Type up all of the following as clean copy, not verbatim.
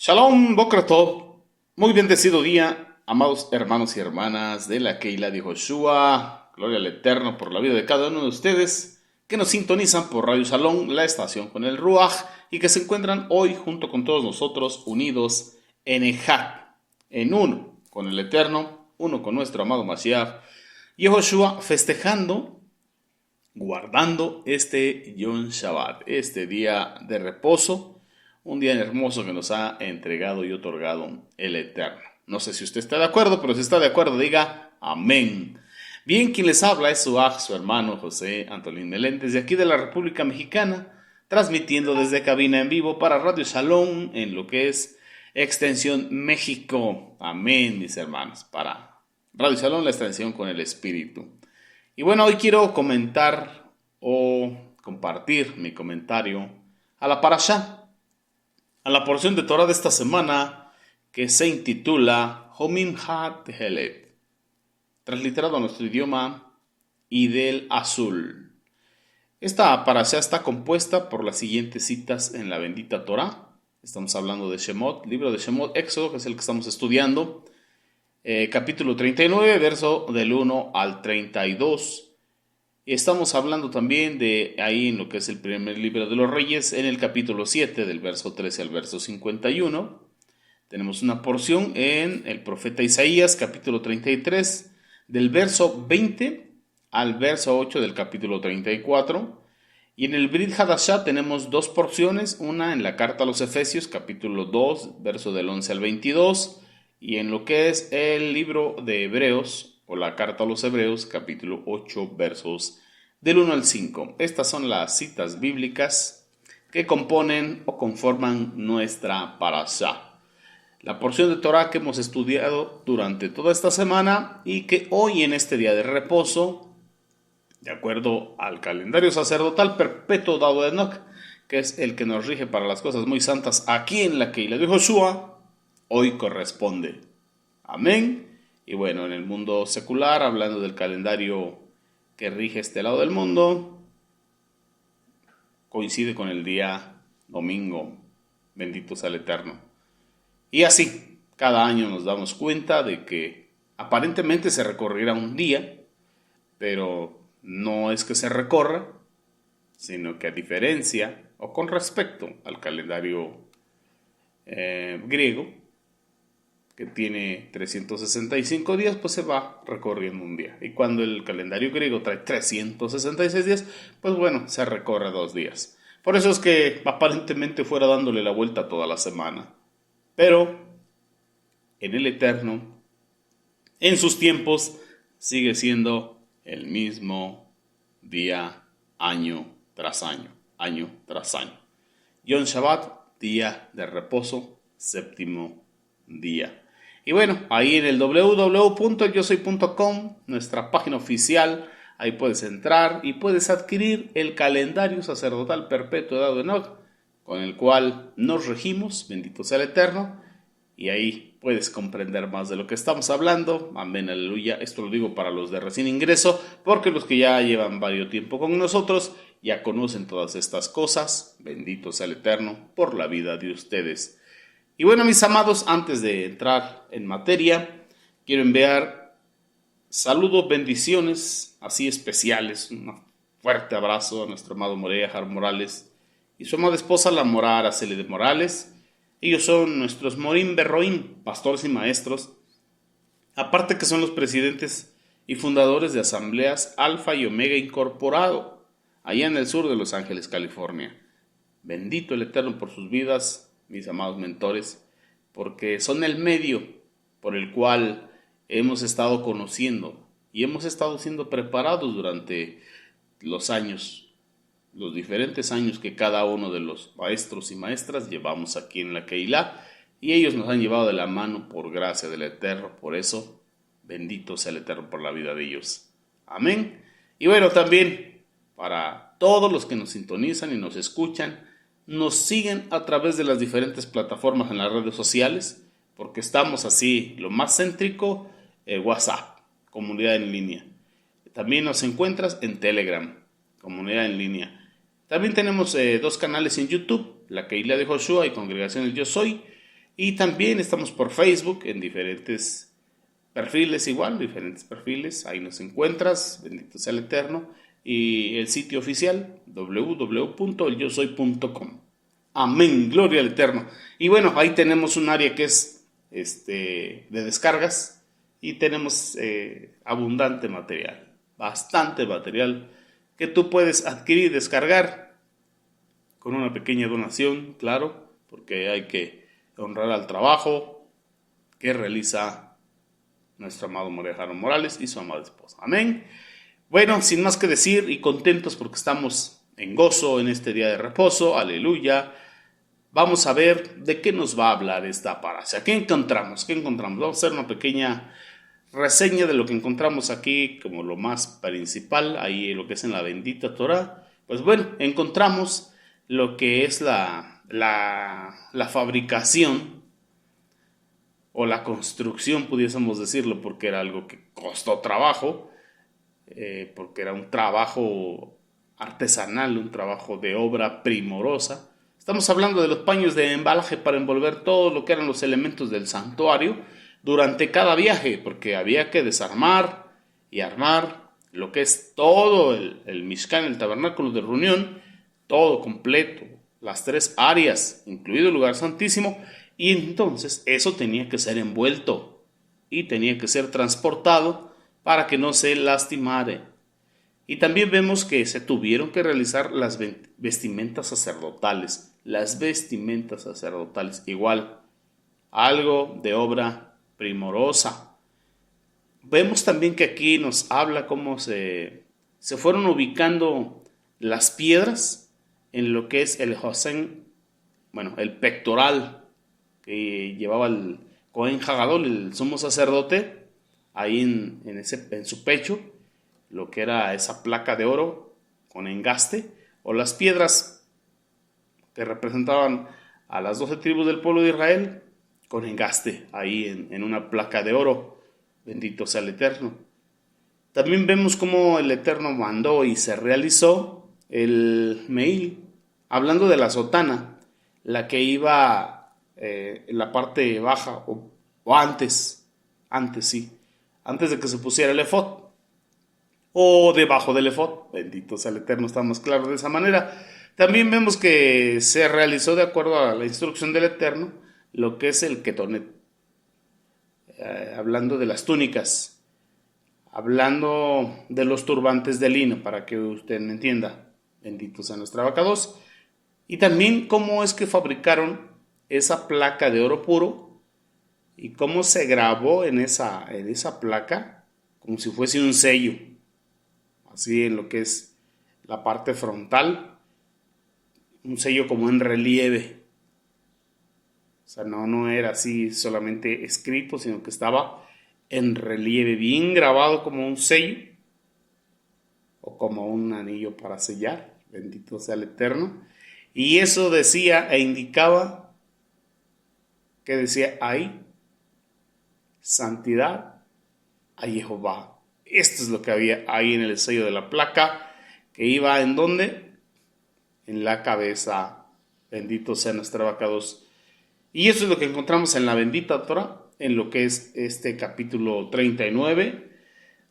Shalom, Boker Tov. Muy bendecido día, amados hermanos y hermanas de la Keilah de Joshua. Gloria al Eterno por la vida de cada uno de ustedes que nos sintonizan por Radio Shalom, la estación con el Ruach, y que se encuentran hoy junto con todos nosotros unidos en Ejad, en uno con el Eterno, uno con nuestro amado Mashiach y Joshua, festejando, guardando este Yom Shabbat, este día de reposo. Un día hermoso que nos ha entregado y otorgado el Eterno. No sé si usted está de acuerdo, pero si está de acuerdo, diga amén. Bien, quien les habla es su hermano José Antolín Meléndez, de aquí de la República Mexicana, transmitiendo desde cabina en vivo para Radio Shalom en lo que es Extensión México. Amén, mis hermanos, para Radio Shalom, la extensión con el Espíritu. Y bueno, hoy quiero comentar o compartir mi comentario a la parashá, a la porción de Torah de esta semana que se intitula Homim HaTehelet, transliterado a nuestro idioma, Idel Azul. Esta parashá está compuesta por las siguientes citas en la bendita Torah. Estamos hablando de Shemot, libro de Shemot, Éxodo, que es el que estamos estudiando, capítulo 39, verso del 1 al 32. Y estamos hablando también de ahí en lo que es el primer libro de los Reyes, en el capítulo 7, del verso 13 al verso 51. Tenemos una porción en el profeta Isaías, capítulo 33, del verso 20 al verso 8 del capítulo 34. Y en el Brit Hadashah tenemos dos porciones, una en la carta a los Efesios, capítulo 2, verso del 11 al 22, y en lo que es el libro de Hebreos, o la carta a los Hebreos, capítulo 8, versos del 1 al 5. Estas son las citas bíblicas que componen o conforman nuestra parashá, la porción de Torah que hemos estudiado durante toda esta semana y que hoy, en este día de reposo, de acuerdo al calendario sacerdotal perpetuo dado de Enoch, que es el que nos rige para las cosas muy santas aquí en la Keilah de Joshua, hoy corresponde. Amén. Y bueno, en el mundo secular, hablando del calendario que rige este lado del mundo, coincide con el día domingo. Bendito sea el Eterno. Y así, cada año nos damos cuenta de que aparentemente se recorrerá un día, pero no es que se recorra, sino que a diferencia o con respecto al calendario griego, que tiene 365 días, pues se va recorriendo un día. Y cuando el calendario griego trae 366 días, pues bueno, se recorre 2 días. Por eso es que aparentemente fuera dándole la vuelta toda la semana. Pero en el Eterno, en sus tiempos, sigue siendo el mismo día, año tras año, año tras año. Yom Shabbat, día de reposo, séptimo día. Y bueno, ahí en el www.yosoy.com, nuestra página oficial, ahí puedes entrar y puedes adquirir el calendario sacerdotal perpetuo dado de Enoch, con el cual nos regimos, bendito sea el Eterno, y ahí puedes comprender más de lo que estamos hablando. Amén, aleluya. Esto lo digo para los de recién ingreso, porque los que ya llevan varios tiempo con nosotros ya conocen todas estas cosas. Bendito sea el Eterno por la vida de ustedes. Y bueno, mis amados, antes de entrar en materia, quiero enviar saludos, bendiciones así especiales, un fuerte abrazo a nuestro amado Morea Morales y su amada esposa, la Mora Araceli de Morales. Ellos son nuestros Morim Berroim, pastores y maestros, aparte que son los presidentes y fundadores de asambleas Alfa y Omega Incorporado, allá en el sur de Los Ángeles, California. Bendito el Eterno por sus vidas, mis amados mentores, porque son el medio por el cual hemos estado conociendo y hemos estado siendo preparados durante los años, los diferentes años que cada uno de los maestros y maestras llevamos aquí en la Keilah, y ellos nos han llevado de la mano por gracia del Eterno. Por eso, bendito sea el Eterno por la vida de ellos. Amén. Y bueno, también para todos los que nos sintonizan y nos escuchan, nos siguen a través de las diferentes plataformas en las redes sociales, porque estamos así, lo más céntrico, WhatsApp, comunidad en línea. También nos encuentras en Telegram, comunidad en línea. También tenemos 2 canales en YouTube, la Keilah de Joshua y Congregación del Yo Soy. Y también estamos por Facebook en diferentes perfiles igual, diferentes perfiles. Ahí nos encuentras, bendito sea el Eterno. Y el sitio oficial, www.elyosoy.com. Amén, gloria al Eterno. Y bueno, ahí tenemos un área que es de descargas y tenemos abundante material, bastante material que tú puedes adquirir y descargar con una pequeña donación, claro, porque hay que honrar al trabajo que realiza nuestro amado Morejano Morales y su amada esposa. Amén. Bueno, sin más que decir y contentos porque estamos en gozo en este día de reposo, aleluya. Vamos a ver de qué nos va a hablar esta parasha. ¿Qué encontramos? Vamos a hacer una pequeña reseña de lo que encontramos aquí como lo más principal, ahí lo que es en la bendita Torah. Pues bueno, encontramos lo que es la fabricación o la construcción, pudiésemos decirlo, porque era algo que costó trabajo, porque era un trabajo artesanal, un trabajo de obra primorosa. Estamos hablando de los paños de embalaje para envolver todo lo que eran los elementos del santuario durante cada viaje, porque había que desarmar y armar lo que es todo el Mishkan, el tabernáculo de reunión, todo completo, las 3 áreas, incluido el lugar santísimo, y entonces eso tenía que ser envuelto y tenía que ser transportado para que no se lastimara. Y también vemos que se tuvieron que realizar las vestimentas sacerdotales. Igual, algo de obra primorosa. Vemos también que aquí nos habla cómo se fueron ubicando las piedras en lo que es el Hosén, el pectoral que llevaba el Cohen Hagadol, el sumo sacerdote, ahí en su pecho, lo que era esa placa de oro con engaste, o las piedras que representaban a las 12 tribus del pueblo de Israel, con engaste, ahí en una placa de oro, bendito sea el Eterno. También vemos cómo el Eterno mandó y se realizó el Meil, hablando de la sotana, la que iba en la parte baja, o antes de que se pusiera el efod, o debajo del efod, bendito sea el Eterno, estamos claros de esa manera. También vemos que se realizó de acuerdo a la instrucción del Eterno lo que es el ketonet, hablando de las túnicas, hablando de los turbantes de lino, para que usted me entienda, bendito sea nuestra abacados, y también cómo es que fabricaron esa placa de oro puro y cómo se grabó en esa placa como si fuese un sello, así en lo que es la parte frontal, un sello como en relieve. O sea, no era así solamente escrito, sino que estaba en relieve, bien grabado como un sello o como un anillo para sellar, bendito sea el Eterno. Y eso decía e indicaba que decía ahí, santidad a Jehová. Esto es lo que había ahí en el sello de la placa, que iba en donde, en la cabeza, bendito sea nuestro abacados. Y eso es lo que encontramos en la bendita Torah, en lo que es este capítulo 39,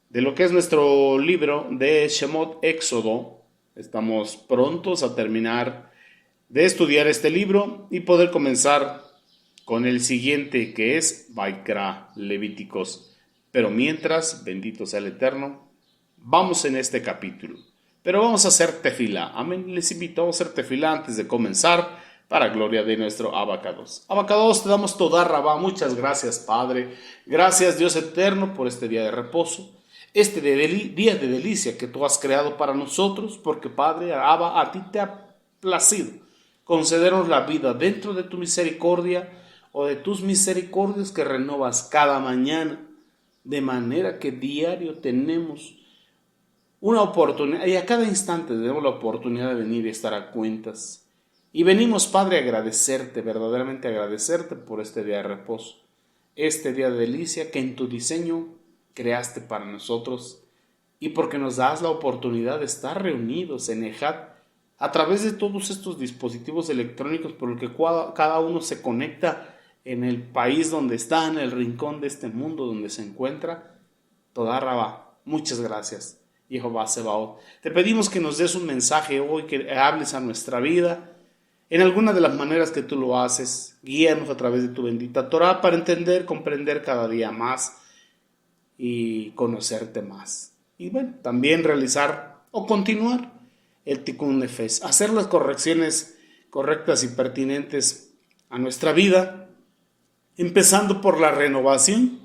de lo que es nuestro libro de Shemot Éxodo. Estamos prontos a terminar de estudiar este libro y poder comenzar con el siguiente, que es Vaikra, Levíticos. Pero mientras, bendito sea el Eterno, vamos en este capítulo. Pero vamos a hacer tefilá. Amén. Les invito a hacer tefilá antes de comenzar, para gloria de nuestro Abacados. Abacados, te damos toda Rabá. Muchas gracias, Padre. Gracias, Dios eterno, por este día de reposo, este día de delicia que tú has creado para nosotros, porque, Padre, Abba, a ti te ha placido concedernos la vida dentro de tu misericordia, o de tus misericordias que renovas cada mañana, de manera que diario tenemos una oportunidad, y a cada instante tenemos la oportunidad de venir y estar a cuentas. Y venimos, Padre, a agradecerte, verdaderamente agradecerte por este día de reposo, este día de delicia que en tu diseño creaste para nosotros, y porque nos das la oportunidad de estar reunidos en Ejat a través de todos estos dispositivos electrónicos por los que cada uno se conecta en el país donde está, en el rincón de este mundo donde se encuentra. Toda Rabá, muchas gracias, Jehová Sebaot. Te pedimos que nos des un mensaje hoy, que hables a nuestra vida, en alguna de las maneras que tú lo haces. Guíanos a través de tu bendita Torah para entender, comprender cada día más y conocerte más. Y bueno, también realizar o continuar el Tikkun Nefesh, hacer las correcciones correctas y pertinentes a nuestra vida, empezando por la renovación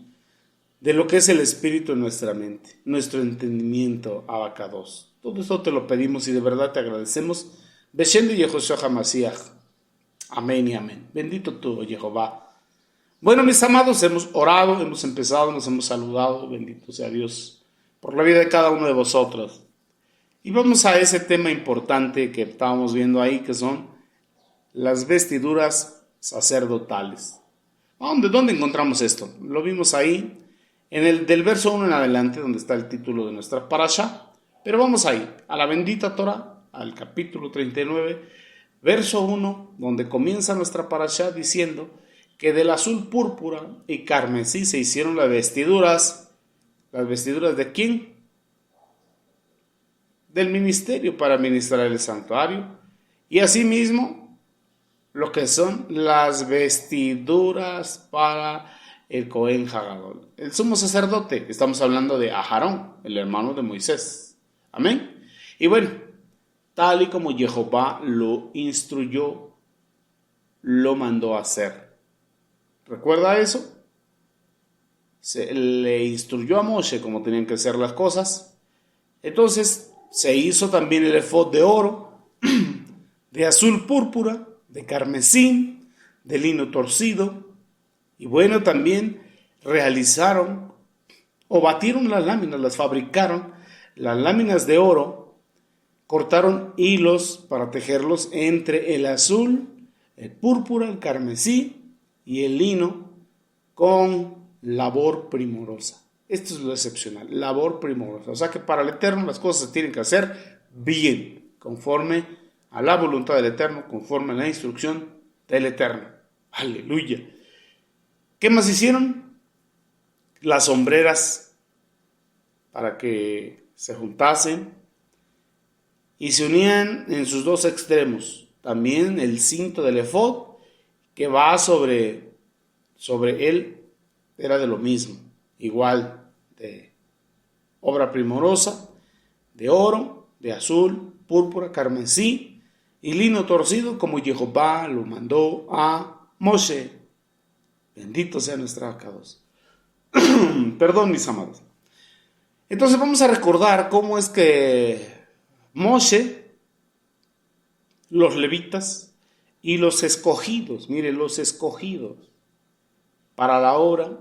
de lo que es el espíritu en nuestra mente, nuestro entendimiento, Abacados. Todo esto te lo pedimos y de verdad te agradecemos. Beshem de Yehoshua HaMashiach. Amén y amén. Bendito tú, Jehová. Bueno, mis amados, hemos orado, hemos empezado, nos hemos saludado. Bendito sea Dios por la vida de cada uno de vosotros. Y vamos a ese tema importante que estábamos viendo ahí, que son las vestiduras sacerdotales. ¿Dónde encontramos esto? Lo vimos ahí, del verso 1 en adelante, donde está el título de nuestra parasha. Pero vamos ahí, a la bendita Torah, al capítulo 39, verso 1, donde comienza nuestra parasha diciendo que del azul púrpura y carmesí se hicieron las vestiduras. ¿Las vestiduras de quién? Del ministerio para ministrar el santuario. Y asimismo, lo que son las vestiduras para el Cohen Hagadol, el sumo sacerdote. Estamos hablando de Aharón, el hermano de Moisés. Amén. Y bueno, tal y como Jehová lo instruyó, lo mandó a hacer. ¿Recuerda eso? Se le instruyó a Moshe cómo tenían que ser las cosas. Entonces se hizo también el efod de oro, de azul púrpura, de carmesí, de lino torcido. Y bueno, también realizaron o batieron las láminas, las fabricaron, las láminas de oro, cortaron hilos para tejerlos entre el azul, el púrpura, el carmesí y el lino con labor primorosa. Esto es lo excepcional, labor primorosa. O sea que para el Eterno las cosas se tienen que hacer bien, conforme a la voluntad del Eterno, conforme a la instrucción del Eterno. Aleluya. ¿Qué más hicieron? Las sombreras para que se juntasen y se unían en sus dos extremos. También el cinto del efod que va sobre él era de lo mismo, igual de obra primorosa, de oro, de azul, púrpura, carmesí y lino torcido, como Jehová lo mandó a Moshe. Bendito sea nuestro Abacados. Perdón, mis amados. Entonces vamos a recordar cómo es que Moshe, los levitas y los escogidos, miren, los escogidos para la obra,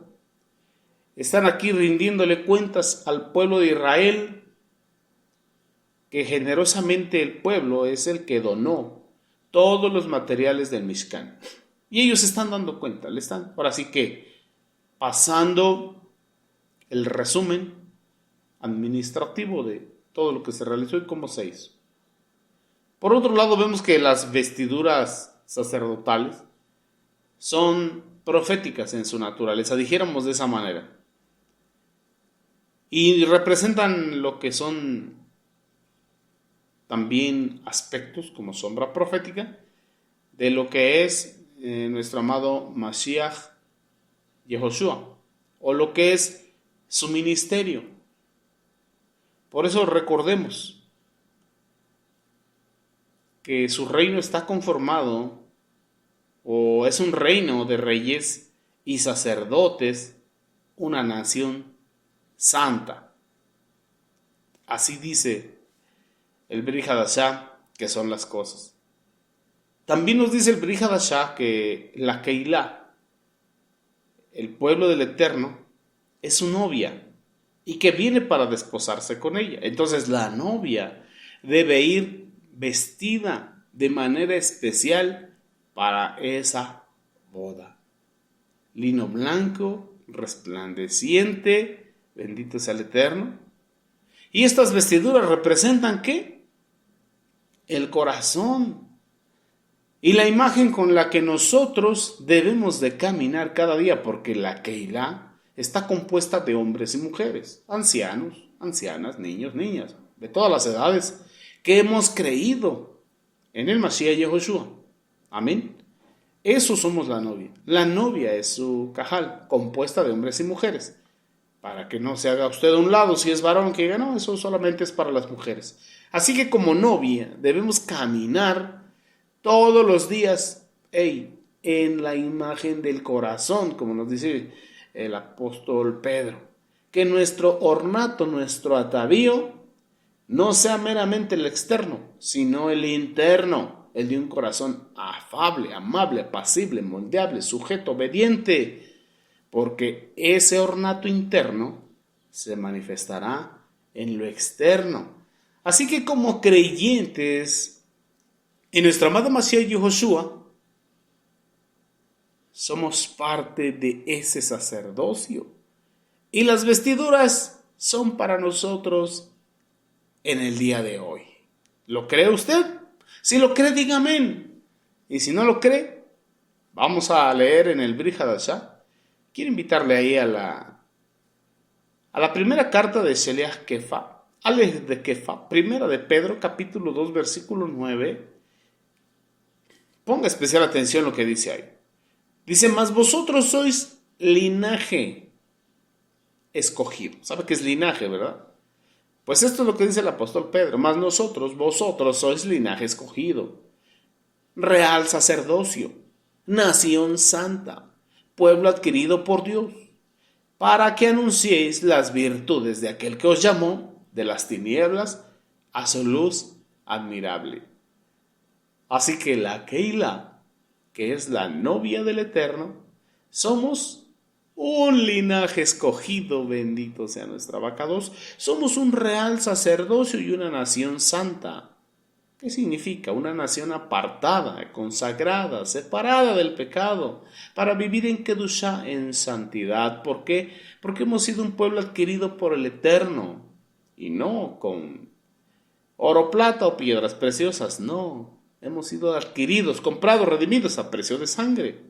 están aquí rindiéndole cuentas al pueblo de Israel, que generosamente el pueblo es el que donó todos los materiales del Mishkan. Y ellos se están dando cuenta, le están ahora sí que pasando el resumen administrativo de todo lo que se realizó y cómo se hizo. Por otro lado, vemos que las vestiduras sacerdotales son proféticas en su naturaleza, dijéramos de esa manera, y representan lo que son también aspectos como sombra profética de lo que es nuestro amado Mashiach Yehoshua, o lo que es su ministerio. Por eso recordemos que su reino está conformado, o es un reino de reyes y sacerdotes, una nación santa. Así dice el Brit Hadashah que son las cosas. También nos dice el Brit Hadashah que la Keilah, el pueblo del Eterno, es su novia y que viene para desposarse con ella. Entonces la novia debe ir vestida de manera especial para esa boda. Lino blanco, resplandeciente, bendito sea el Eterno. Y estas vestiduras representan ¿qué? El corazón y la imagen con la que nosotros debemos de caminar cada día, porque la Keilah está compuesta de hombres y mujeres, ancianos, ancianas, niños, niñas, de todas las edades, que hemos creído en el Mashiach Yehoshua. Amén. Eso somos la novia. La novia es su cajal, compuesta de hombres y mujeres. Para que no se haga usted a un lado si es varón, que diga, no, eso solamente es para las mujeres. Así que como novia debemos caminar todos los días, en la imagen del corazón, como nos dice el apóstol Pedro. Que nuestro ornato, nuestro atavío, no sea meramente el externo, sino el interno, el de un corazón afable, amable, apacible, moldeable, sujeto, obediente, porque ese ornato interno se manifestará en lo externo. Así que como creyentes en nuestro amado Mashiach Yehoshua, somos parte de ese sacerdocio. Y las vestiduras son para nosotros en el día de hoy. ¿Lo cree usted? Si lo cree, diga amén. Y si no lo cree, vamos a leer en el Brit Hadashah. Quiero invitarle ahí a la primera carta de Sheliach Kefa, Aleph de Kefa, primera de Pedro, capítulo 2, versículo 9. Ponga especial atención a lo que dice ahí. Dice, mas vosotros sois linaje escogido. ¿Sabe qué es linaje, verdad? Pues esto es lo que dice el apóstol Pedro. Mas vosotros sois linaje escogido, real sacerdocio, nación santa, pueblo adquirido por Dios, para que anunciéis las virtudes de aquel que os llamó de las tinieblas a su luz admirable. Así que la Keilah, que es la novia del Eterno, somos un linaje escogido, bendito sea nuestra abacados. Somos un real sacerdocio y una nación santa. ¿Qué significa? Una nación apartada, consagrada, separada del pecado, para vivir en Kedushá, en santidad. ¿Por qué? Porque hemos sido un pueblo adquirido por el Eterno, y no con oro, plata o piedras preciosas, no. Hemos sido adquiridos, comprados, redimidos a precio de sangre.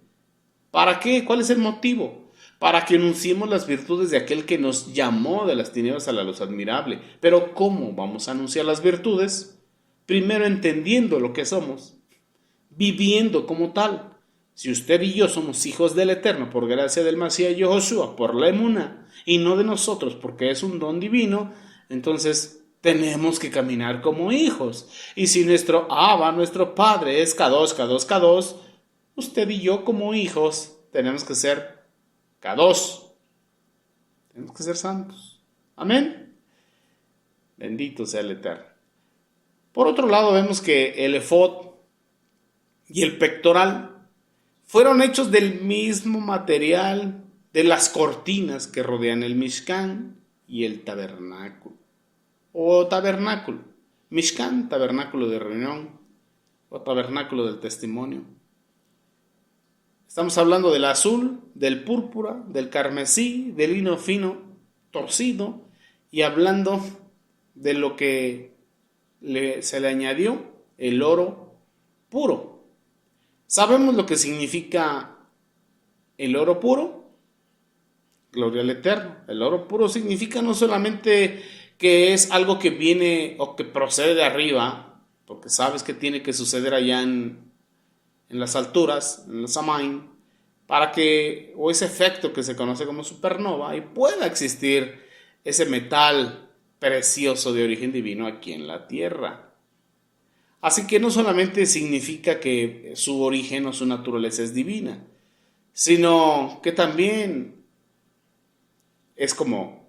¿Para qué? ¿Cuál es el motivo? Para que anunciemos las virtudes de aquel que nos llamó de las tinieblas a la luz admirable. Pero ¿cómo vamos a anunciar las virtudes? Primero entendiendo lo que somos, viviendo como tal. Si usted y yo somos hijos del Eterno por gracia del Mashiach Yehoshua, por la emuná, y no de nosotros porque es un don divino, entonces tenemos que caminar como hijos. Y si nuestro Abba, nuestro Padre es Kadosh, Kadosh, Kadosh, usted y yo como hijos tenemos que ser Kadosh. Tenemos que ser santos. Amén. Bendito sea el Eterno. Por otro lado, vemos que el efod y el pectoral fueron hechos del mismo material de las cortinas que rodean el Mishkan y el tabernáculo. O tabernáculo. Mishkan, tabernáculo de reunión, o tabernáculo del testimonio. Estamos hablando del azul, del púrpura, del carmesí, del lino fino torcido, y hablando de lo que se le añadió, el oro puro. ¿Sabemos lo que significa el oro puro? Gloria al Eterno. El oro puro significa no solamente que es algo que viene o que procede de arriba, porque sabes que tiene que suceder allá en las alturas, en los Samaim, para que, o ese efecto que se conoce como supernova, y pueda existir ese metal precioso de origen divino aquí en la tierra. Así que no solamente significa que su origen o su naturaleza es divina, sino que también es como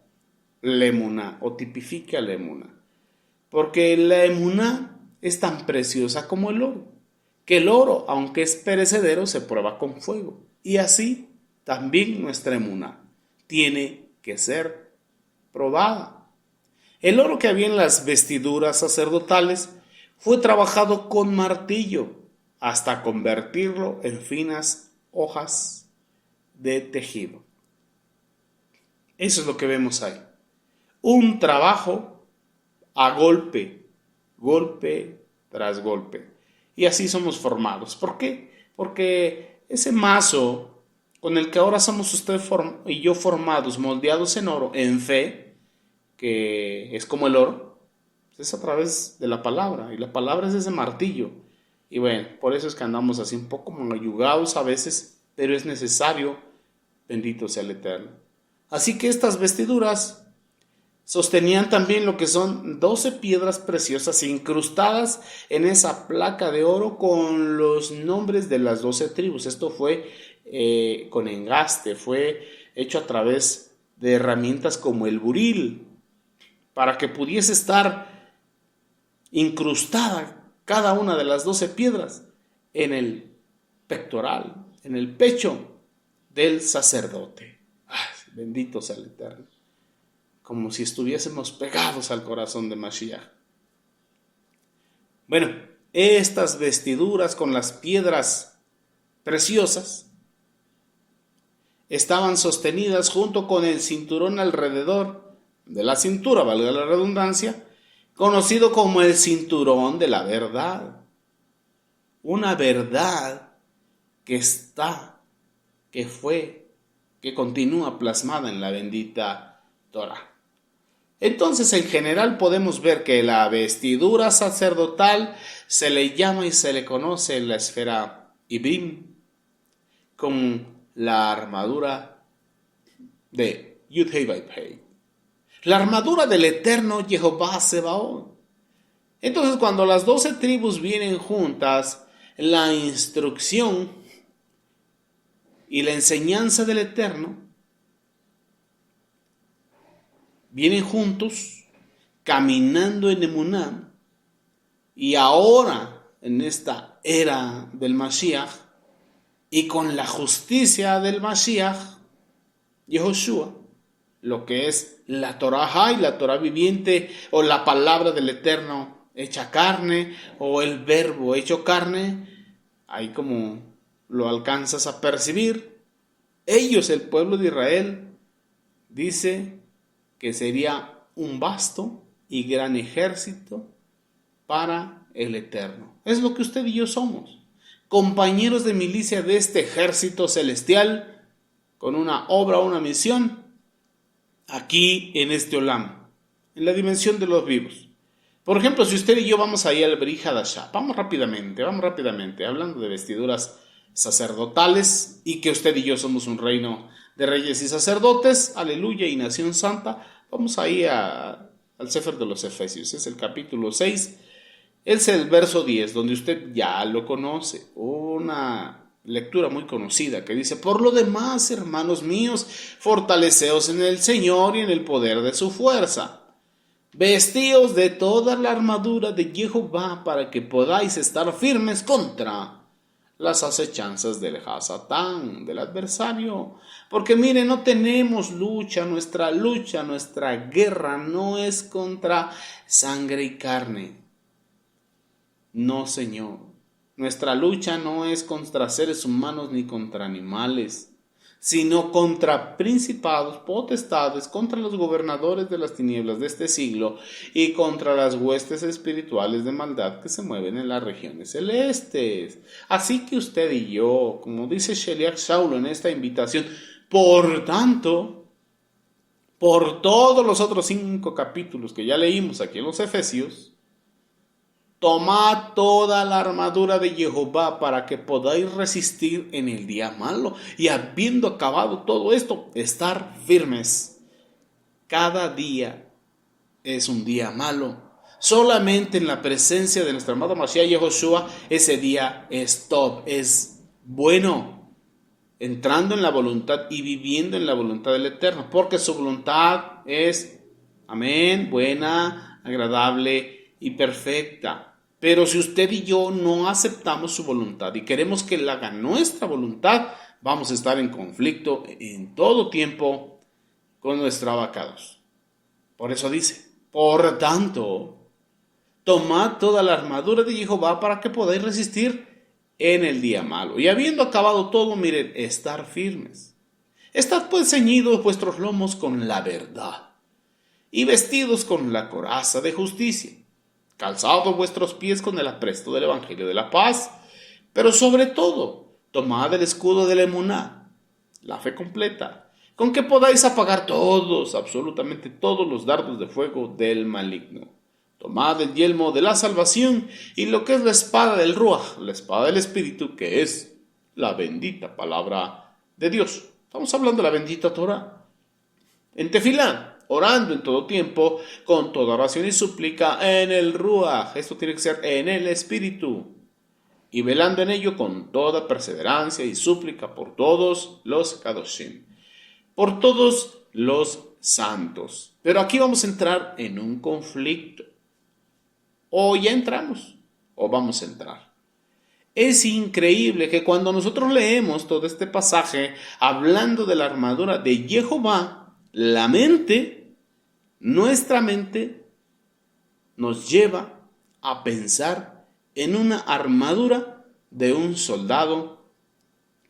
la emuná, o tipifica la emuná. Porque la emuná es tan preciosa como el oro, que el oro, aunque es perecedero, se prueba con fuego. Y así también nuestra emuná tiene que ser probada. El oro que había en las vestiduras sacerdotales fue trabajado con martillo hasta convertirlo en finas hojas de tejido. Eso es lo que vemos ahí. Un trabajo a golpe, golpe tras golpe. Y así somos formados. ¿Por qué? Porque ese mazo con el que ahora somos usted y yo formados, moldeados en oro, en fe, que es como el oro, es a través de la palabra. Y la palabra es ese martillo. Y bueno, por eso es que andamos así un poco mayugados a veces, pero es necesario. Bendito sea el Eterno. Así que estas vestiduras sostenían también lo que son 12 piedras preciosas incrustadas en esa placa de oro con los nombres de las 12 tribus. Esto fue con engaste, fue hecho a través de herramientas como el buril, para que pudiese estar incrustada cada una de las 12 piedras en el pectoral, en el pecho del sacerdote. Ay, bendito sea el Eterno. Como si estuviésemos pegados al corazón de Mashiach. Bueno, estas vestiduras con las piedras preciosas estaban sostenidas junto con el cinturón alrededor de la cintura, valga la redundancia, conocido como el cinturón de la verdad. Una verdad que que continúa plasmada en la bendita Torah. Entonces, en general podemos ver que la vestidura sacerdotal se le llama y se le conoce en la esfera Ibrim como la armadura de Yud-Hei Vav-Hei, la armadura del eterno Jehová Sebaot. Entonces, cuando las 12 tribus vienen juntas, la instrucción y la enseñanza del eterno vienen juntos, caminando en Emuná, y ahora, en esta era del Mashiach, y con la justicia del Mashiach, Yehoshua, lo que es la Torah y la Torah viviente, o la palabra del Eterno hecha carne, o el verbo hecho carne, ahí como lo alcanzas a percibir, ellos, el pueblo de Israel, dice que sería un vasto y gran ejército para el Eterno. Es lo que usted y yo somos, compañeros de milicia de este ejército celestial, con una obra, una misión, aquí en este Olam, en la dimensión de los vivos. Por ejemplo, si usted y yo vamos ahí al Brit Hadashah, vamos rápidamente, hablando de vestiduras sacerdotales, y que usted y yo somos un reino de reyes y sacerdotes, aleluya, y nación santa. Vamos ahí al Sefer de los Efesios, es el capítulo 6, es el verso 10, donde usted ya lo conoce, una lectura muy conocida que dice: por lo demás, hermanos míos, fortaleceos en el Señor y en el poder de su fuerza. Vestíos de toda la armadura de Jehová para que podáis estar firmes contra las acechanzas del Hasatán, del adversario. Porque mire, no tenemos nuestra guerra no es contra sangre y carne. No, Señor. Nuestra lucha no es contra seres humanos ni contra animales, sino contra principados, potestades, contra los gobernadores de las tinieblas de este siglo y contra las huestes espirituales de maldad que se mueven en las regiones celestes. Así que usted y yo, como dice Sheliach Shaulo en esta invitación, por tanto, por todos los otros 5 capítulos que ya leímos aquí en los Efesios, tomad toda la armadura de Jehová para que podáis resistir en el día malo, y habiendo acabado todo esto, estar firmes. Cada día es un día malo. Solamente en la presencia de nuestro amado Mashiach Yehoshua, ese día es top, es bueno, entrando en la voluntad y viviendo en la voluntad del Eterno, porque su voluntad es, amén, buena, agradable y perfecta. Pero si usted y yo no aceptamos su voluntad y queremos que él haga nuestra voluntad, vamos a estar en conflicto en todo tiempo con nuestro abacados. Por eso dice: por tanto, tomad toda la armadura de Jehová para que podáis resistir en el día malo. Y habiendo acabado todo, miren, estar firmes. Estad pues ceñidos vuestros lomos con la verdad y vestidos con la coraza de justicia, calzados vuestros pies con el apresto del Evangelio de la paz, pero sobre todo, tomad el escudo de la emuná, la fe completa, con que podáis apagar todos, absolutamente todos los dardos de fuego del maligno. Tomad el yelmo de la salvación y lo que es la espada del Ruaj, la espada del Espíritu, que es la bendita palabra de Dios. Estamos hablando de la bendita Torah. En tefilá, orando en todo tiempo, con toda oración y súplica en el Ruaj. Esto tiene que ser en el Espíritu. Y velando en ello con toda perseverancia y súplica por todos los Kadoshim, por todos los santos. Pero aquí vamos a entrar en un conflicto. O ya entramos, o vamos a entrar. Es increíble que cuando nosotros leemos todo este pasaje hablando de la armadura de Jehová, la mente, nuestra mente, nos lleva a pensar en una armadura de un soldado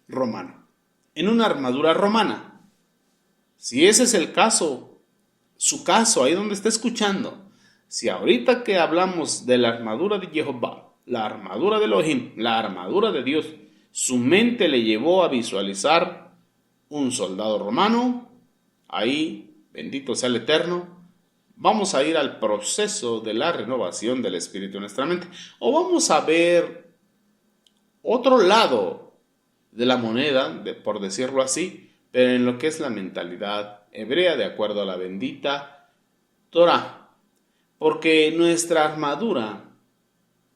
romano. En una armadura romana. Si ese es el caso, su caso, ahí donde está escuchando, si ahorita que hablamos de la armadura de Jehová, la armadura de Elohim, la armadura de Dios, su mente le llevó a visualizar un soldado romano, ahí, bendito sea el Eterno, vamos a ir al proceso de la renovación del espíritu en nuestra mente. O vamos a ver otro lado de la moneda, por decirlo así, pero en lo que es la mentalidad hebrea de acuerdo a la bendita Torah. Porque nuestra armadura,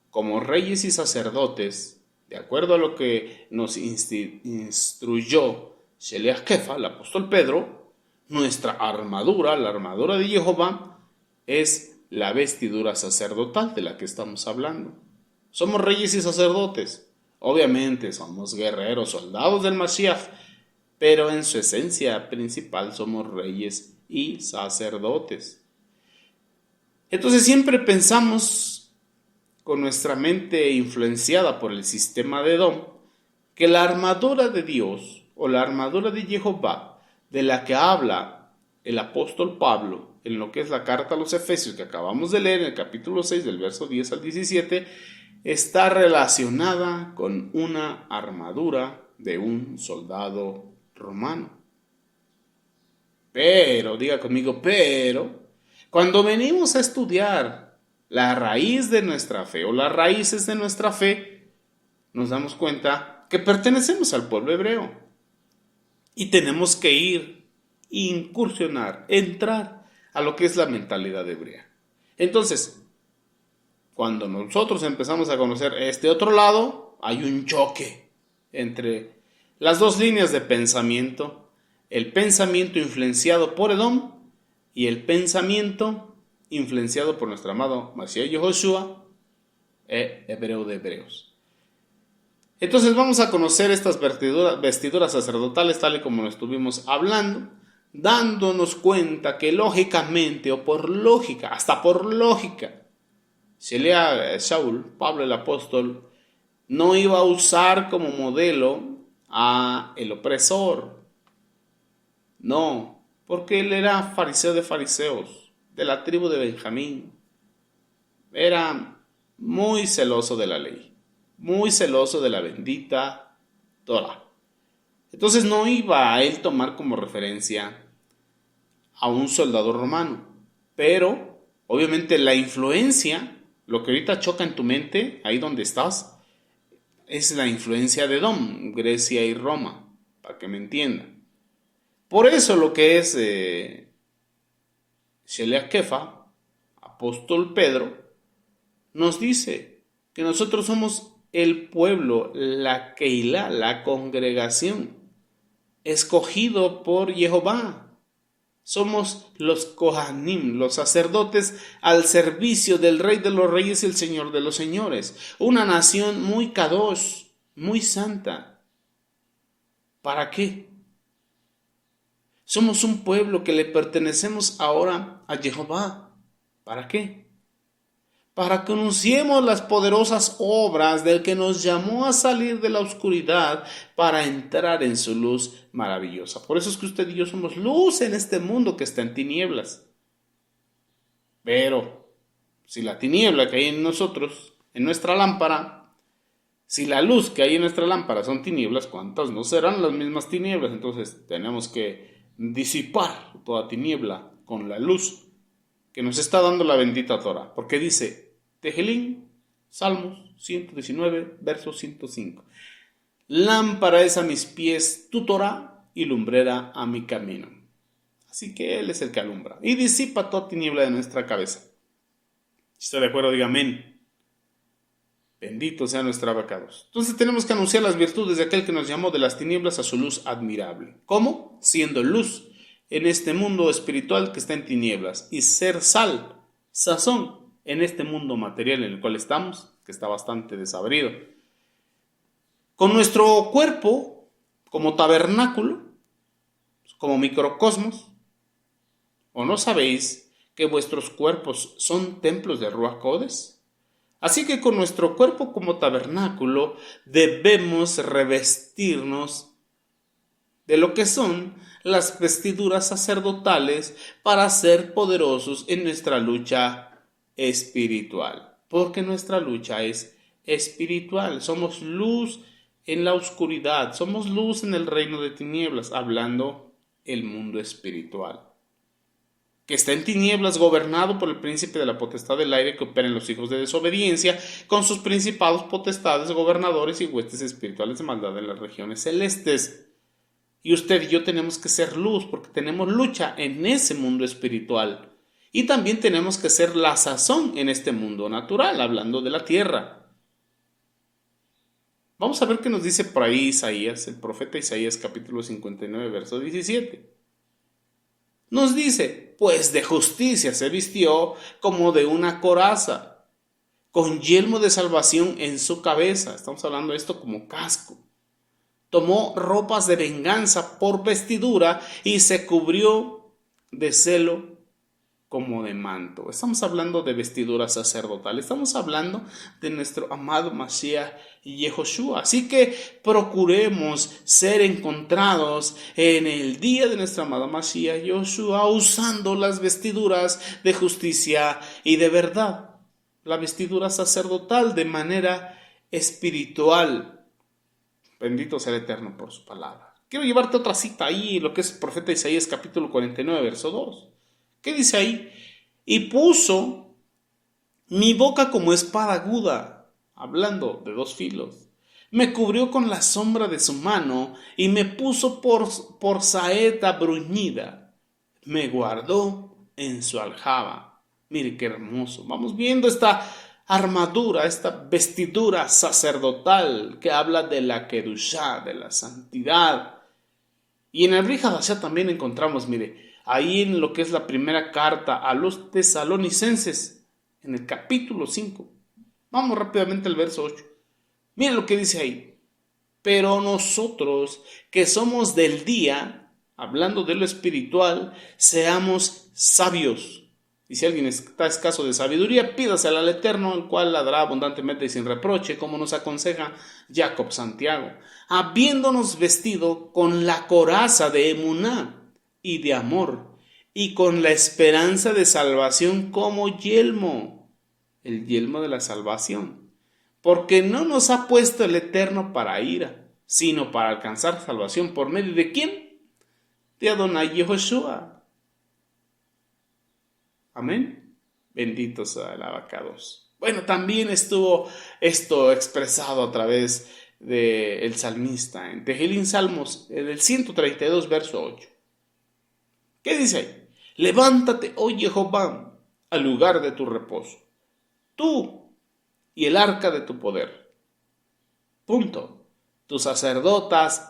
como reyes y sacerdotes, de acuerdo a lo que nos instruyó Sheliach Kefa, el apóstol Pedro, nuestra armadura, la armadura de Jehová, es la vestidura sacerdotal de la que estamos hablando. Somos reyes y sacerdotes. Obviamente somos guerreros, soldados del Mashiach, pero en su esencia principal somos reyes y sacerdotes. Entonces siempre pensamos con nuestra mente influenciada por el sistema de Edom que la armadura de Dios o la armadura de Jehová de la que habla el apóstol Pablo en lo que es la carta a los Efesios que acabamos de leer en el capítulo 6 del verso 10 al 17 está relacionada con una armadura de un soldado romano. Pero, diga conmigo, cuando venimos a estudiar la raíz de nuestra fe o las raíces de nuestra fe, nos damos cuenta que pertenecemos al pueblo hebreo y tenemos que ir, incursionar, entrar a lo que es la mentalidad hebrea. Entonces, cuando nosotros empezamos a conocer este otro lado, hay un choque entre las dos líneas de pensamiento, el pensamiento influenciado por Edom y el pensamiento influenciado por nuestro amado Mashiach Yehoshua, hebreo de hebreos. Entonces vamos a conocer estas vestiduras sacerdotales tal y como lo estuvimos hablando, dándonos cuenta que lógicamente o por lógica, hasta por lógica, Shaul, Pablo el apóstol, no iba a usar como modelo a el opresor. No, porque él era fariseo de fariseos, de la tribu de Benjamín. Era muy celoso de la ley, muy celoso de la bendita Torah. Entonces no iba a él tomar como referencia a un soldado romano. Pero, obviamente, la influencia, lo que ahorita choca en tu mente, ahí donde estás, es la influencia de Edom, Grecia y Roma, para que me entiendan. Por eso lo que es Sheliach Kefa, apóstol Pedro, nos dice que nosotros somos el pueblo, la Keilah, la congregación, escogido por Jehová. Somos los Kohanim, los sacerdotes al servicio del Rey de los Reyes y el Señor de los Señores. Una nación muy kadosh, muy santa. ¿Para qué? Somos un pueblo que le pertenecemos ahora a Jehová. ¿Para qué? Para que anunciemos las poderosas obras del que nos llamó a salir de la oscuridad para entrar en su luz maravillosa. Por eso es que usted y yo somos luz en este mundo que está en tinieblas. Pero Si la tiniebla que hay en nosotros, en nuestra lámpara, si la luz que hay en nuestra lámpara son tinieblas, ¿cuántas no serán las mismas tinieblas? Entonces tenemos que disipar toda tiniebla con la luz que nos está dando la bendita Torah. Porque dice, Tejelín, Salmos 119, verso 105. Lámpara es a mis pies tu Torah y lumbrera a mi camino. Así que Él es el que alumbra y disipa toda tiniebla de nuestra cabeza. Si está de acuerdo, diga amén. Bendito sea nuestro abacados. Entonces tenemos que anunciar las virtudes de aquel que nos llamó de las tinieblas a su luz admirable. ¿Cómo? Siendo luz en este mundo espiritual que está en tinieblas y ser sal, sazón en este mundo material en el cual estamos, que está bastante desabrido. Con nuestro cuerpo como tabernáculo, como microcosmos, ¿o no sabéis que vuestros cuerpos son templos de Ruach Kodesh? Así que con nuestro cuerpo como tabernáculo debemos revestirnos de lo que son las vestiduras sacerdotales para ser poderosos en nuestra lucha espiritual. Porque nuestra lucha es espiritual. Somos luz en la oscuridad, somos luz en el reino de tinieblas, hablando el mundo espiritual, que está en tinieblas, gobernado por el príncipe de la potestad del aire que opera en los hijos de desobediencia, con sus principados, potestades, gobernadores y huestes espirituales de maldad en las regiones celestes. Y usted y yo tenemos que ser luz, porque tenemos lucha en ese mundo espiritual. Y también tenemos que ser la sazón en este mundo natural, hablando de la tierra. Vamos a ver qué nos dice por ahí Isaías, el profeta Isaías, capítulo 59, verso 17. Nos dice, pues de justicia se vistió como de una coraza, con yelmo de salvación en su cabeza. Estamos hablando de esto como casco. Tomó ropas de venganza por vestidura y se cubrió de celo como de manto. Estamos hablando de vestidura sacerdotal. Estamos hablando de nuestro amado Mashiach Yehoshua. Así que procuremos ser encontrados en el día de nuestro amado Mashiach Yehoshua usando las vestiduras de justicia y de verdad. La vestidura sacerdotal de manera espiritual. Bendito sea el Eterno por su palabra. Quiero llevarte otra cita ahí, lo que es el profeta Isaías capítulo 49, verso 2. ¿Qué dice ahí? Y puso mi boca como espada aguda, hablando de dos filos. Me cubrió con la sombra de su mano y me puso por saeta bruñida. Me guardó en su aljaba. Mire qué hermoso. Vamos viendo esta armadura, esta vestidura sacerdotal que habla de la kedushá, de la santidad. Y en el Brit Hadashah también encontramos, mire, ahí en lo que es la primera carta a los tesalonicenses, en el capítulo 5. Vamos rápidamente al verso 8. Miren lo que dice ahí. Pero nosotros que somos del día, hablando de lo espiritual, seamos sabios. Y si alguien está escaso de sabiduría, pídasela al Eterno, el cual la dará abundantemente y sin reproche, como nos aconseja Jacob Santiago, habiéndonos vestido con la coraza de emuná y de amor, y con la esperanza de salvación como yelmo, el yelmo de la salvación, porque no nos ha puesto el Eterno para ira, sino para alcanzar salvación. ¿Por medio de quién? De Adonai Yehoshua. Amén. Bendito sea el abacados. Bueno, también estuvo esto expresado a través del salmista en Tejelín Salmos, en el 132, verso 8. ¿Qué dice ahí? Levántate, oh Jehová, al lugar de tu reposo, tú y el arca de tu poder. Punto. Tus sacerdotes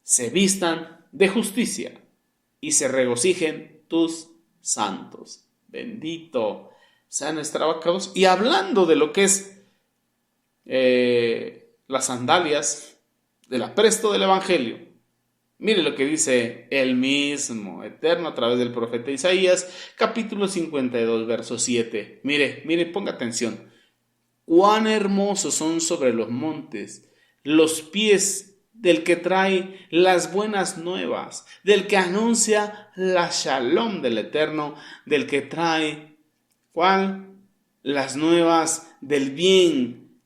se vistan de justicia y se regocijen tus santos. Bendito sea nuestro abacados. Y hablando de lo que es las sandalias del apresto del Evangelio, mire lo que dice el mismo Eterno a través del profeta Isaías, capítulo 52, verso 7. Mire, ponga atención. Cuán hermosos son sobre los montes los pies del que trae las buenas nuevas, del que anuncia la shalom del Eterno, del que trae, ¿cuál? Las nuevas del bien,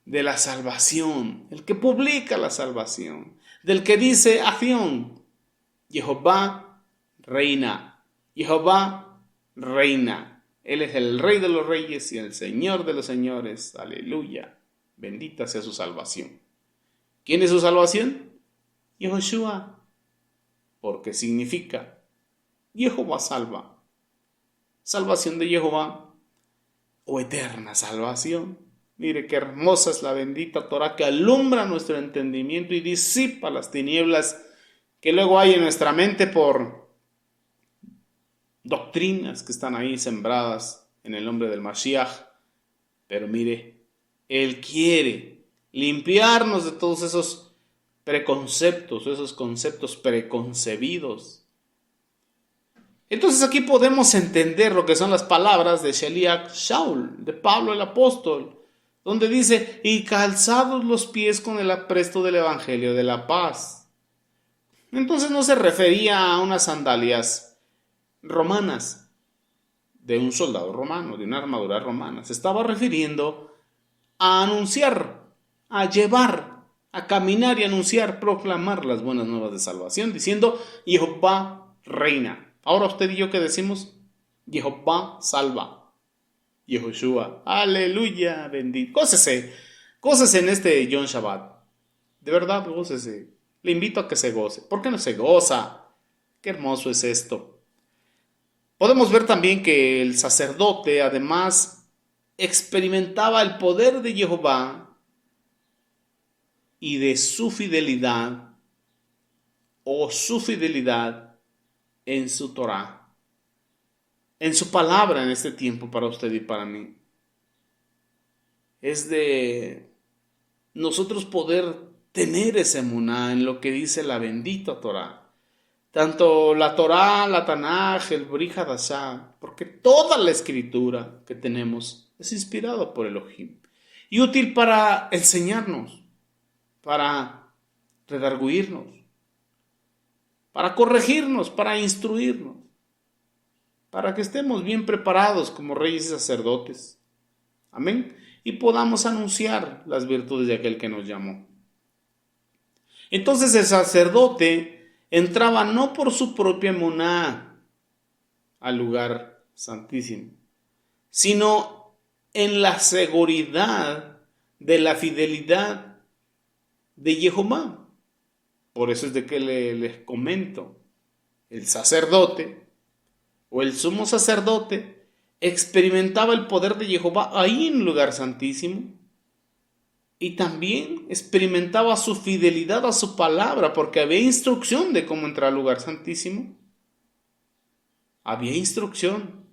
de la salvación, el que publica la salvación, del que dice a Sión, Jehová reina, Jehová reina. Él es el Rey de los reyes y el Señor de los señores. Aleluya. Bendita sea su salvación. ¿Quién es su salvación? Yehoshua. Porque significa Jehová salva. Salvación de Jehová o eterna salvación. Mire qué hermosa es la bendita Torah que alumbra nuestro entendimiento y disipa las tinieblas que luego hay en nuestra mente por doctrinas que están ahí sembradas en el nombre del Mashiach. Pero mire, Él quiere limpiarnos de todos esos preconceptos, esos conceptos preconcebidos. Entonces aquí podemos entender lo que son las palabras de Sheliach Shaul, de Pablo el apóstol, donde dice, y calzados los pies con el apresto del evangelio de la paz. Entonces no se refería a unas sandalias romanas, de un soldado romano, de una armadura romana. Se estaba refiriendo a anunciar, a llevar, a caminar y anunciar, proclamar las buenas nuevas de salvación, diciendo, Jehová reina. Ahora usted y yo que decimos, Jehová salva. Yehoshua, aleluya, bendito. Gócese en este Yom Shabbat. De verdad, gócese. Le invito a que se goce. ¿Por qué no se goza? Qué hermoso es esto. Podemos ver también que el sacerdote, además, experimentaba el poder de Jehová y de su fidelidad o su fidelidad en su Torah. En su palabra en este tiempo para usted y para mí. Es de nosotros poder tener ese emuná en lo que dice la bendita Torah. Tanto la Torah, la Tanaj, el Brit Hadashah, porque toda la escritura que tenemos es inspirada por Elohim y útil para enseñarnos, para redarguirnos, para corregirnos, para instruirnos, para que estemos bien preparados como reyes y sacerdotes. Amén. Y podamos anunciar las virtudes de aquel que nos llamó. Entonces el sacerdote entraba no por su propia emuná al lugar santísimo, sino en la seguridad de la fidelidad de Jehová. Por eso es de que les comento, el sacerdote o el sumo sacerdote experimentaba el poder de Jehová ahí en el lugar santísimo y también experimentaba su fidelidad a su palabra porque había instrucción de cómo entrar al lugar santísimo. Había instrucción.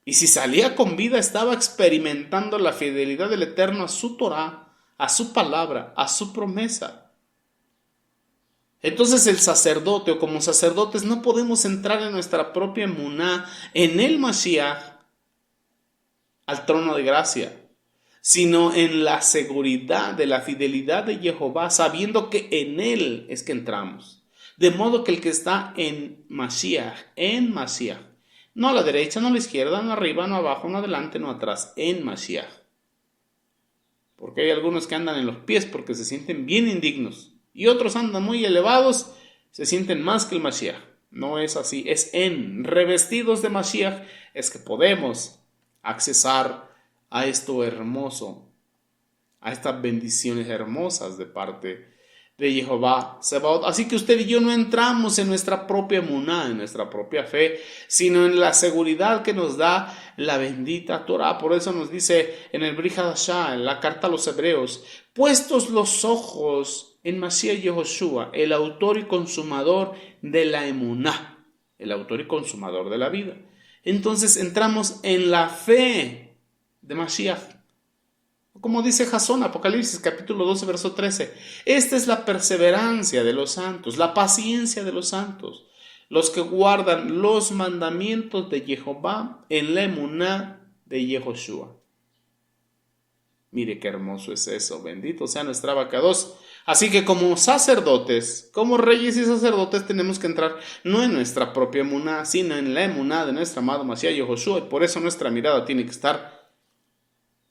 Y si salía con vida estaba experimentando la fidelidad del Eterno a su Torah, a su palabra, a su promesa. Entonces el sacerdote o como sacerdotes no podemos entrar en nuestra propia emuná, en el Mashiach, al trono de gracia, sino en la seguridad de la fidelidad de Jehová, sabiendo que en él es que entramos. De modo que el que está en Mashiach, no a la derecha, no a la izquierda, no arriba, no abajo, no adelante, no atrás, en Mashiach. Porque hay algunos que andan en los pies porque se sienten bien indignos. Y otros andan muy elevados, se sienten más que el Mashiach. No es así, es en revestidos de Mashiach es que podemos accesar a esto hermoso, a estas bendiciones hermosas de parte de Jehová Sebaot. Así que usted y yo no entramos en nuestra propia emuná, en nuestra propia fe, sino en la seguridad que nos da la bendita Torah. Por eso nos dice en el Brit Hadashah, en la carta a los Hebreos, puestos los ojos en Mashiach Yehoshua, el autor y consumador de la emuná, el autor y consumador de la vida. Entonces entramos en la fe de Mashiach. Como dice Jasón, Apocalipsis capítulo 12, verso 13. Esta es la perseverancia de los santos, la paciencia de los santos, los que guardan los mandamientos de Jehová en la emuná de Yehoshua. Mire qué hermoso es eso. Bendito sea nuestra Abacados. Así que como sacerdotes, como reyes y sacerdotes, tenemos que entrar no en nuestra propia emuná, sino en la emuná de nuestro amado Mashiach Yahushua, y por eso nuestra mirada tiene que estar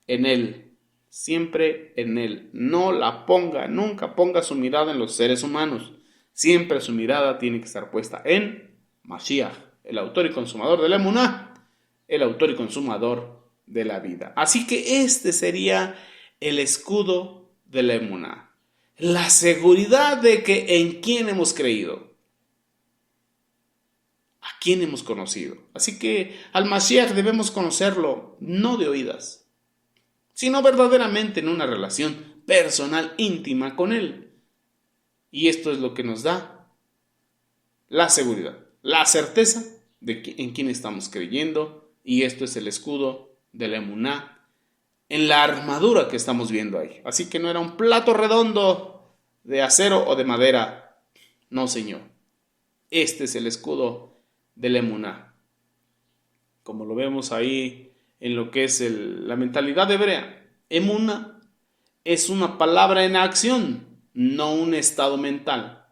en Él, siempre en Él. No la ponga, nunca ponga su mirada en los seres humanos. Siempre su mirada tiene que estar puesta en Mashiach, el autor y consumador de la emuná, el autor y consumador de la vida. Así que este sería el escudo de la emuná. La seguridad de que en quién hemos creído, a quién hemos conocido. Así que al Mashiach debemos conocerlo no de oídas, sino verdaderamente en una relación personal, íntima con Él. Y esto es lo que nos da la seguridad, la certeza de en quién estamos creyendo. Y esto es el escudo de la emuná en la armadura que estamos viendo ahí. Así que no era un plato redondo de acero o de madera. No, Señor. Este es el escudo de la emuná. Como lo vemos ahí en lo que es la mentalidad hebrea. Emuná es una palabra en acción, no un estado mental.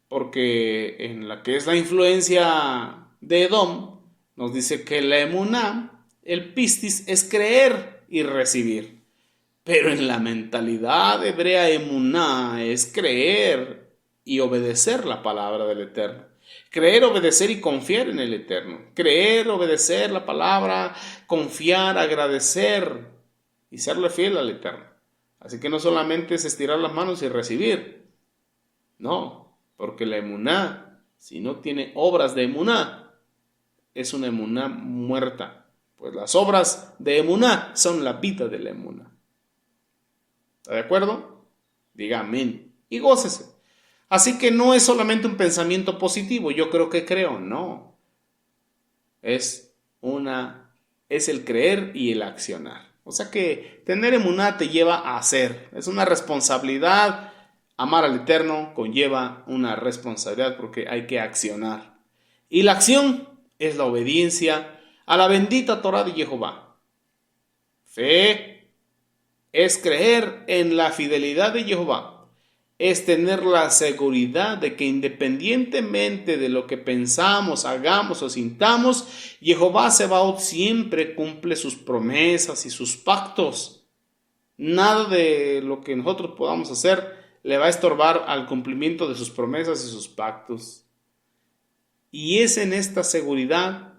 Porque en la que es la influencia de Edom, nos dice que la emuná, el pistis, es creer y recibir. Pero en la mentalidad hebrea, emuná es creer y obedecer la palabra del Eterno. Creer, obedecer y confiar en el Eterno. Creer, obedecer la palabra, confiar, agradecer y serle fiel al Eterno. Así que no solamente es estirar las manos y recibir. No, porque la emuná, si no tiene obras de emuná, es una emuná muerta. Pues las obras de emuná son la vida de la emuná. ¿Está de acuerdo? Diga amén y gócese. Así que no es solamente un pensamiento positivo, yo creo que creo, no. Es el creer y el accionar. O sea que tener emuná te lleva a hacer. Es una responsabilidad. Amar al Eterno conlleva una responsabilidad porque hay que accionar. Y la acción es la obediencia a la bendita Torah de Jehová. Fe es creer en la fidelidad de Jehová. Es tener la seguridad de que independientemente de lo que pensamos, hagamos o sintamos, Jehová Sebaot siempre cumple sus promesas y sus pactos. Nada de lo que nosotros podamos hacer le va a estorbar al cumplimiento de sus promesas y sus pactos. Y es en esta seguridad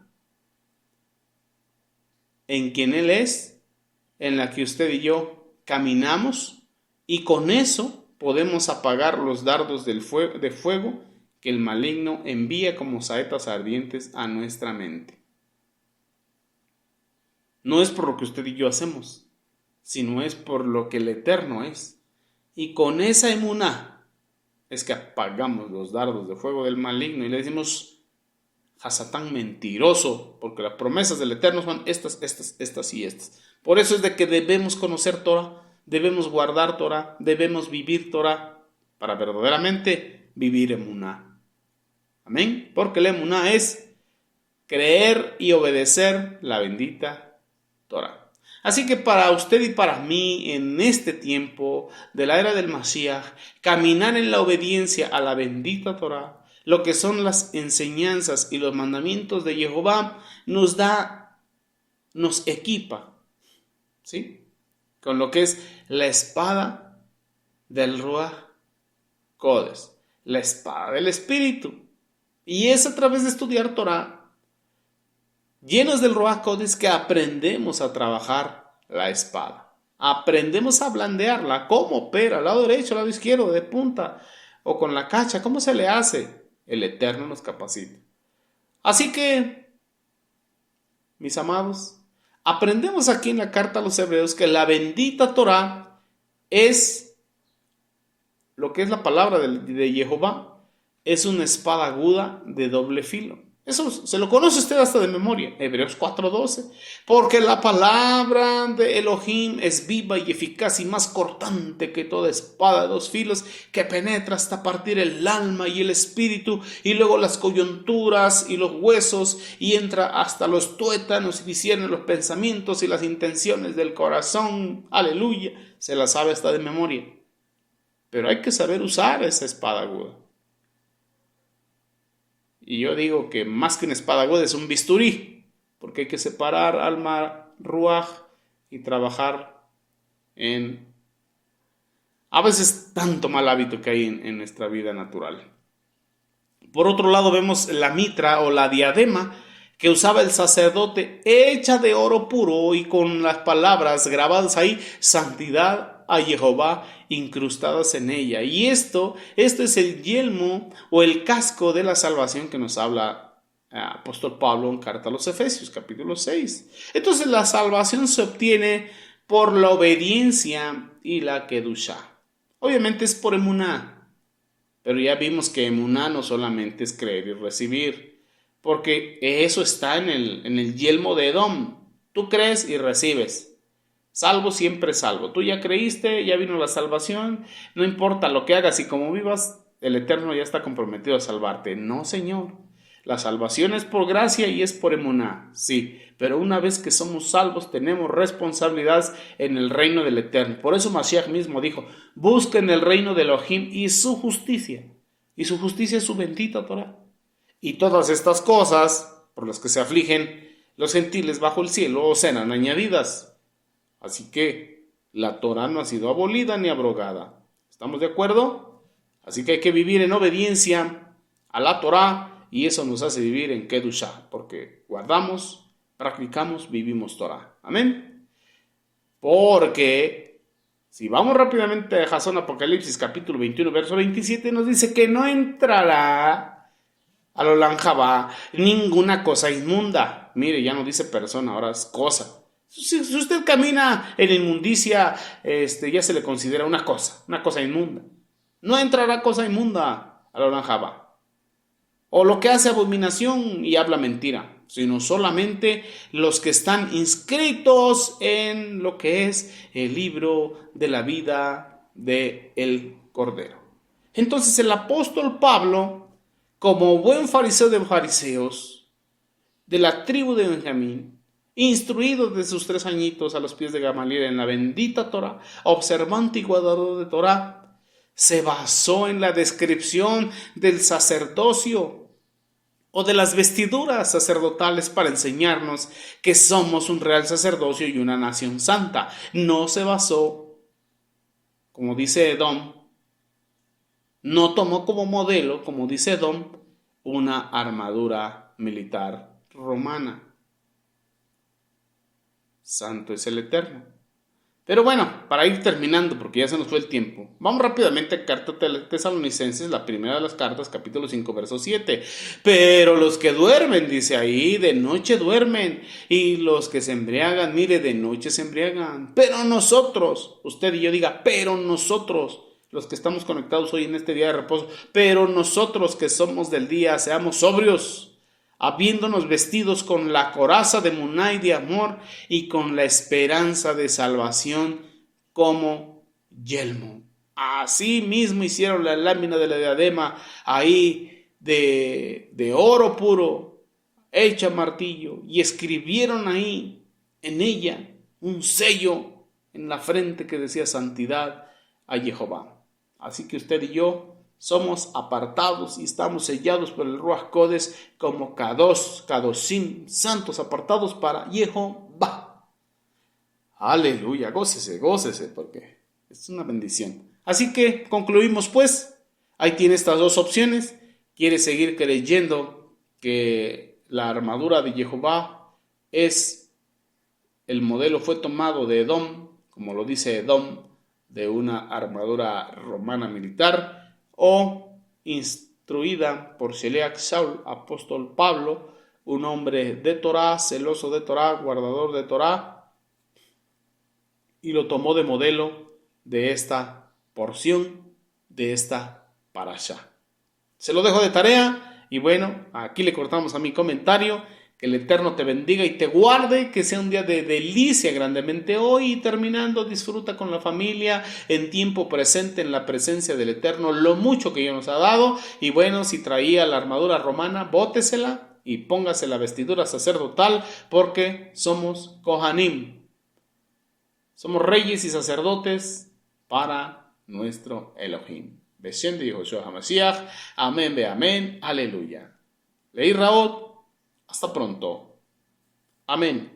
en quien Él es, en la que usted y yo caminamos, y con eso podemos apagar los dardos de fuego que el maligno envía como saetas ardientes a nuestra mente. No es por lo que usted y yo hacemos, sino es por lo que el Eterno es. Y con esa emuná es que apagamos los dardos de fuego del maligno y le decimos: Hasatán mentiroso, porque las promesas del Eterno son estas y estas. Por eso es de que debemos conocer Torah, debemos guardar Torah, debemos vivir Torah, para verdaderamente vivir emuná. Amén. Porque la emuná es creer y obedecer la bendita Torah. Así que para usted y para mí, en este tiempo de la era del Mashiach, caminar en la obediencia a la bendita Torah, lo que son las enseñanzas y los mandamientos de Jehová, nos equipa, ¿sí?, con lo que es la espada del Ruach Kodesh, la espada del Espíritu. Y es a través de estudiar Torah, llenos del Ruach Kodesh, que aprendemos a trabajar la espada. Aprendemos a blandearla. ¿Cómo opera? Al lado derecho, al lado izquierdo, de punta o con la cacha. ¿Cómo se le hace? El Eterno nos capacita. Así que, mis amados, aprendemos aquí en la carta a los Hebreos que la bendita Torah es lo que es la palabra de Jehová. Es una espada aguda de doble filo. Eso se lo conoce usted hasta de memoria. Hebreos 4:12. Porque la palabra de Elohim es viva y eficaz y más cortante que toda espada de dos filos, que penetra hasta partir el alma y el espíritu, y luego las coyunturas y los huesos, y entra hasta los tuétanos y discierne los pensamientos y las intenciones del corazón. Aleluya. Se la sabe hasta de memoria. pero hay que saber usar esa espada aguda. Y yo digo que más que una espada aguda es un bisturí, porque hay que separar alma, ruaj y trabajar en a veces tanto mal hábito que hay en nuestra vida natural. Por otro lado vemos la mitra o la diadema que usaba el sacerdote, hecha de oro puro y con las palabras grabadas ahí, santidad a Jehová, incrustadas en ella. Y esto es el yelmo o el casco de la salvación que nos habla apóstol Pablo en carta a los Efesios, capítulo 6. Entonces la salvación se obtiene por la obediencia y la kedushá. Obviamente es por emuná, pero ya vimos que emuná no solamente es creer y recibir, porque eso está en el yelmo de Edom. Tú crees y recibes. Salvo siempre salvo. Tú ya creíste, ya vino la salvación, no importa lo que hagas y cómo vivas, el Eterno ya está comprometido a salvarte. No, Señor. La salvación es por gracia y es por emuná, sí, pero una vez que somos salvos tenemos responsabilidades en el reino del Eterno. Por eso Mashiach mismo dijo, busquen el reino de Elohim y su justicia es su bendita Torah. Y todas estas cosas por las que se afligen los gentiles bajo el cielo serán añadidas. Así que la Torah no ha sido abolida ni abrogada. ¿Estamos de acuerdo? Así que hay que vivir en obediencia a la Torah. Y eso nos hace vivir en Kedushá, porque guardamos, practicamos, vivimos Torah. Amén. Porque si vamos rápidamente a Jasón Apocalipsis capítulo 21, verso 27, nos dice que no entrará a lo lanjabá ninguna cosa inmunda. Mire, ya no dice persona, ahora es cosa. Si usted camina en inmundicia, ya se le considera una cosa inmunda. No entrará cosa inmunda a lo lanjabá. O lo que hace abominación y habla mentira, sino solamente los que están inscritos en lo que es el libro de la vida del Cordero. Entonces el apóstol Pablo, como buen fariseo de fariseos, de la tribu de Benjamín, instruido desde sus 3 añitos a los pies de Gamaliel en la bendita Torah, observante y guardador de Torah, se basó en la descripción del sacerdocio o de las vestiduras sacerdotales para enseñarnos que somos un real sacerdocio y una nación santa. No se basó, como dice Edom, no tomó como modelo, como dice Edom, una armadura militar romana. Santo es el Eterno. Pero bueno, para ir terminando, porque ya se nos fue el tiempo, vamos rápidamente a Carta Tesalonicenses, la primera de las cartas, capítulo 5, verso 7. Pero los que duermen, dice ahí, de noche duermen, y los que se embriagan, mire, de noche se embriagan. Pero nosotros, usted y yo diga, pero nosotros, los que estamos conectados hoy en este día de reposo, pero nosotros que somos del día, seamos sobrios, habiéndonos vestidos con la coraza de emuná y de amor y con la esperanza de salvación como yelmo. Así mismo hicieron la lámina de la diadema ahí de oro puro, hecha martillo, y escribieron ahí en ella un sello en la frente que decía santidad a Jehová. Así que usted y yo somos apartados y estamos sellados por el Ruach Kodesh como Kadoshim, santos apartados para Jehová. Aleluya, gócese, porque es una bendición. Así que concluimos pues, ahí tiene estas 2 opciones. ¿Quiere seguir creyendo que la armadura de Jehová es el modelo fue tomado de Edom, como lo dice Edom, de una armadura romana militar, o instruida por Sheleach Shaul, apóstol Pablo, un hombre de Torah, celoso de Torah, guardador de Torah, y lo tomó de modelo de esta porción, de esta parashá. Se lo dejo de tarea, y bueno, aquí le cortamos a mi comentario. Que el Eterno te bendiga y te guarde, que sea un día de delicia grandemente hoy, y terminando disfruta con la familia en tiempo presente en la presencia del Eterno lo mucho que Dios nos ha dado. Y bueno, si traía la armadura romana, bótesela y póngase la vestidura sacerdotal, porque somos Kohanim, somos reyes y sacerdotes para nuestro Elohim. Beshem de Yehoshua HaMashiach. Amén, ve amén. Aleluya. Leí Raot. Hasta pronto. Amén.